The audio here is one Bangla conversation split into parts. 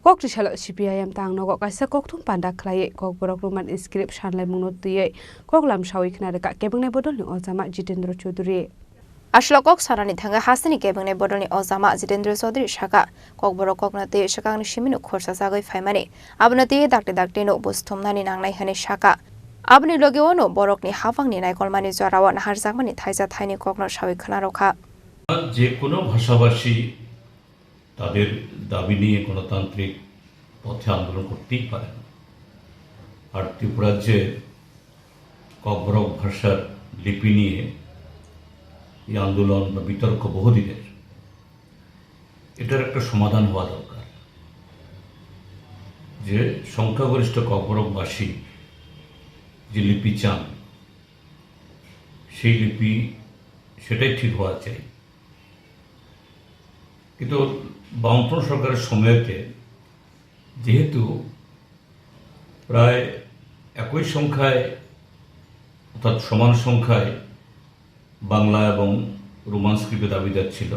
kok chisalo CPIM tang no kok kaisa kok thum panda khlai kok borok roman script shanlai mungno tuye kok lam shawi khna ka kebengne bodol ni ojama Jitendra Choudhury Ashlokok sarani thanga hasani kebengne bodolni ojama Jitendra Choudhury shaka kok borok koknate shakangni shiminu khorsa sagai phaimani abnate dakte no bosthomnani nangnai hani shaka abni logeono borokni hafangni naikolmani jarawa naharjakmani thaija thaini kokno shawi khna rokha যে কোনো ভাষাভাষী তাদের দাবি নিয়ে গণতান্ত্রিক পথে আন্দোলন করতেই পারে না। আর ত্রিপুরাজ্যে ককবরক ভাষার লিপি নিয়ে এই আন্দোলন বা বিতর্ক বহুদিনের, এটার একটা সমাধান হওয়া দরকার। যে সংখ্যাগরিষ্ঠ ককবরকবাসী যে লিপি চান, সেই লিপি সেটাই ঠিক হওয়া চাই। কিন্তু বামফ্রন্ট সরকারের সময়তে যেহেতু প্রায় একই সংখ্যায় অর্থাৎ সমান সংখ্যায় বাংলা এবং রোমান স্ক্রিপ্টে দাবিদার ছিল,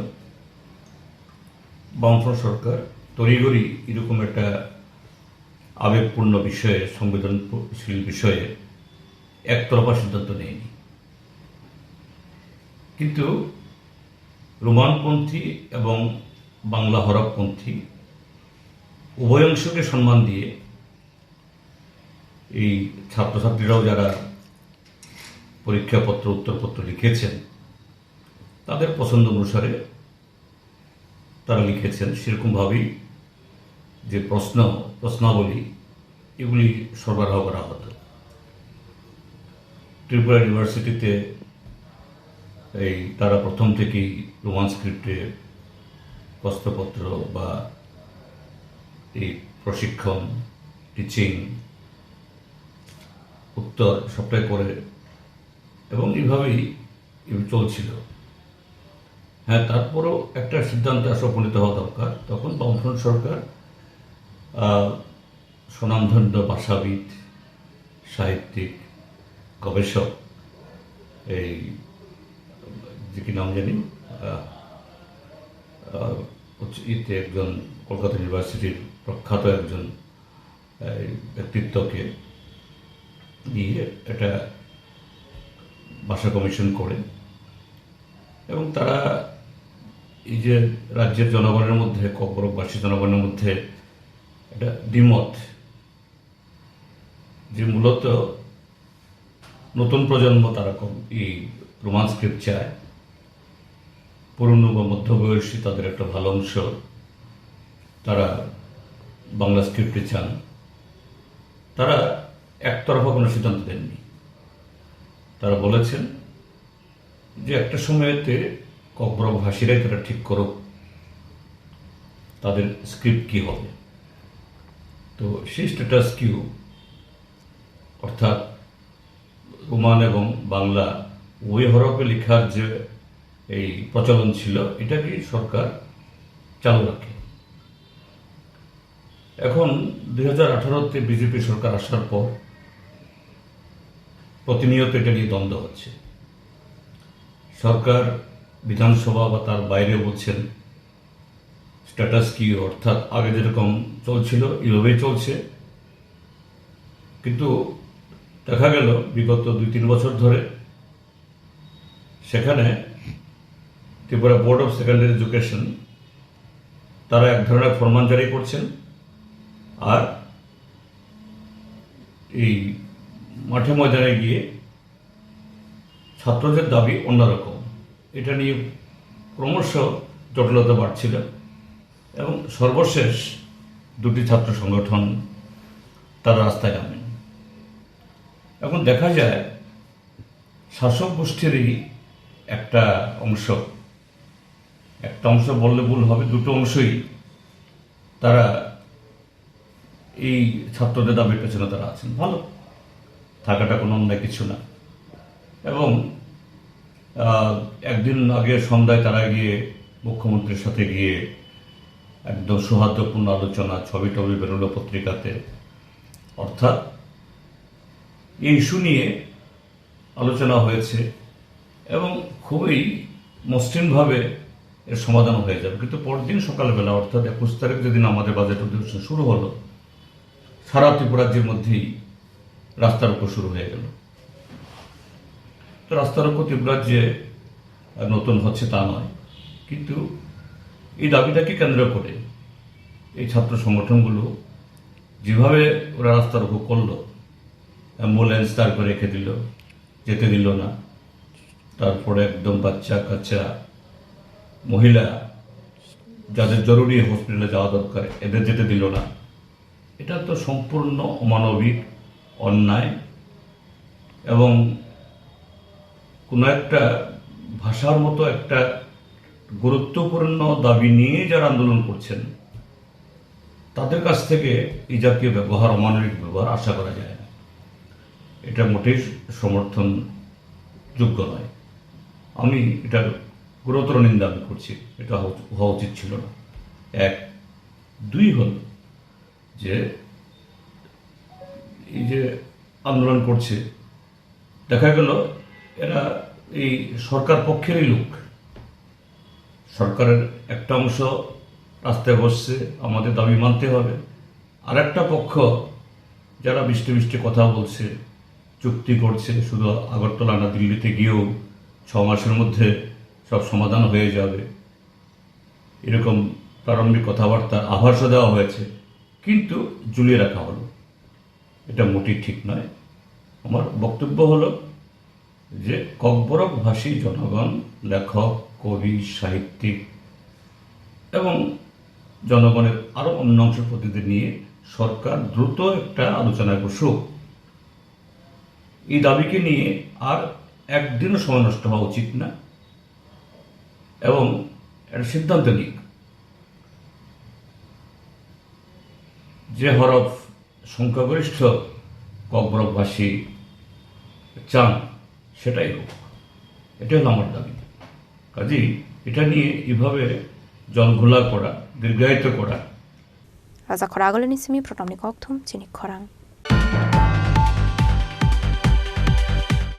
বামফ্রন্ট সরকার তড়িঘড়ি এরকম একটা আবেগপূর্ণ বিষয়ে, সংবেদনশীল বিষয়ে একতরফা সিদ্ধান্ত নেয়নি। কিন্তু রোমানপন্থী এবং বাংলা হরফপন্থী উভয় অংশকে সম্মান দিয়ে এই ছাত্রছাত্রীরাও যারা পরীক্ষাপত্র উত্তরপত্র লিখেছেন তাদের পছন্দ অনুসারে তারা লিখেছেন। সেরকমভাবেই যে প্রশ্নাবলী এগুলি সরবরাহ করা হতো। ত্রিপুরা ইউনিভার্সিটিতে তারা প্রথম থেকেই রোমান স্ক্রিপ্টে প্রশ্নপত্র বা এই প্রশিক্ষণ, টিচিং, উত্তর সবটাই করে এবং এইভাবেই চলছিল। হ্যাঁ, তারপরও একটা সিদ্ধান্তে উপনীত হওয়া দরকার। তখন বামফ্রন্ট সরকার স্বনামধন্য ভাষাবিদ, সাহিত্যিক, গবেষক, এই যে কি নাম জানি, একজন কলকাতা ইউনিভার্সিটির প্রখ্যাত একজন ব্যক্তিত্বকে দিয়ে একটা ভাষা কমিশন করে এবং তারা এই যে রাজ্যের জনগণের মধ্যে, ককবরকবাসী জনগণের মধ্যে একটা দ্বিমত, যে মূলত নতুন প্রজন্ম তারা এই রোমান স্ক্রিপ্ট চায়, পুরনো বা মধ্যবয়সী তাদের একটা ভালো অংশ তারা বাংলা স্ক্রিপ্টে চান। তারা একতরফা কোনো সিদ্ধান্ত দেননি। তারা বলেছেন যে একটা সময়তে ককবরক ভাষীরাই তারা ঠিক করুক তাদের স্ক্রিপ্ট কী হবে। তো সেই স্ট্যাটাস কিউ, অর্থাৎ রোমান এবং বাংলা ওই হরফে লেখার যে এই প্রচলন ছিল, এটাকে সরকার চালু রাখে। এখন 2018-তে বিজেপি সরকার আসার পর প্রতিনিয়ত এটা নিয়ে দ্বন্দ্ব হচ্ছে। সরকার বিধানসভা বা তার বাইরে বলছেন স্ট্যাটাস কি, অর্থাৎ আগে যেরকম চলছিল এভাবেই চলছে। কিন্তু দেখা গেল বিগত 2-3 বছর ধরে সেখানে Tripura board of secondary education তারা এক ধরনের ফরমান জারি করছেন, আর এই মাঠে ময়দানে গিয়ে ছাত্রদের দাবি অন্যরকম। এটা নিয়ে ক্রমশ জটিলতা বাড়ছিল এবং সর্বশেষ দুটি ছাত্র সংগঠন তারা রাস্তায় নামেন। এখন দেখা যায় শাসক গোষ্ঠীরই একটা অংশ বললে ভুল হবে, দুটো অংশই তারা এই ছাত্রদের দাবির পেছনে তারা আছেন। ভালো থাকাটা কোনো অন্যায় কিছু না। এবং একদিন আগে সন্ধ্যায় তারা গিয়ে মুখ্যমন্ত্রীর সাথে গিয়ে একদম সৌহার্দ্যপূর্ণ আলোচনা, ছবি টবি বেরোলো পত্রিকাতে, অর্থাৎ এই ইস্যু নিয়ে আলোচনা হয়েছে এবং খুবই মসৃণভাবে এর সমাধান হয়ে যাবে। কিন্তু পরদিন সকালবেলা অর্থাৎ 21 তারিখ যেদিন আমাদের বাজেট অধিবেশন শুরু হলো, সারা ত্রিপুরা রাজ্যের মধ্যেই রাস্তা রোকো শুরু হয়ে গেল। তো রাস্তা রোকো ত্রিপুরা রাজ্যে নতুন হচ্ছে তা নয়, কিন্তু এই দাবিটাকে কেন্দ্র করে এই ছাত্র সংগঠনগুলো যেভাবে ওরা রাস্তা রোকো করলো, অ্যাম্বুলেন্স দাঁড় করে রেখে দিল, যেতে দিল না, তারপরে একদম বাচ্চা কাচ্চা মহিলা যাদের জরুরি হসপিটালে যাওয়া দরকার এদের যেতে দিল না, এটা তো সম্পূর্ণ অমানবিক, অন্যায় এবং কোনো একটা ভাষার মতো একটা গুরুত্বপূর্ণ দাবি নিয়ে যারা আন্দোলন করছেন তাদের কাছ থেকে এই জাতীয় ব্যবহার, অমানবিক ব্যবহার আশা করা যায় না। এটা মোটেই সমর্থনযোগ্য নয়। আমি এটার গুরুতর নিন্দা আমি করছি। এটা হওয়া উচিত ছিল না। 1, 2 হল যে এই যে আন্দোলন করছে, দেখা গেল এরা এই সরকার পক্ষেরই লোক। সরকারের একটা অংশ রাস্তায় বসছে, আমাদের দাবি মানতে হবে। আর একটা পক্ষ যারা মিষ্টি মিষ্টি কথা বলছে, চুক্তি করছে, শুধু আগরতলা না দিল্লিতে গিয়েও 6 মাসের মধ্যে সব সমাধান হয়ে যাবে, এরকম প্রারম্ভিক কথাবার্তার আভাসও দেওয়া হয়েছে, কিন্তু ঝুলিয়ে রাখা হলো। এটা মোটেই ঠিক নয়। আমার বক্তব্য হলো যে ককবরক ভাষী জনগণ, লেখক, কবি, সাহিত্যিক এবং জনগণের আরও অন্য অংশের প্রতিনিধি নিয়ে সরকার দ্রুত একটা আলোচনায় বসুক। এই দাবিকে নিয়ে আর একদিনও সময় নষ্ট হওয়া উচিত না এবং একটা সিদ্ধান্ত নিক যে হরফ সংখ্যাগরিষ্ঠ ককবরকবাসী চান সেটাই হোক। এটাই হলো আমার দাবি। কাজেই এটা নিয়ে এভাবে জলঘোলা করা, দীর্ঘায়িত করা Raza Koragolini Simi Protomnik Oktum, Chinik Korang.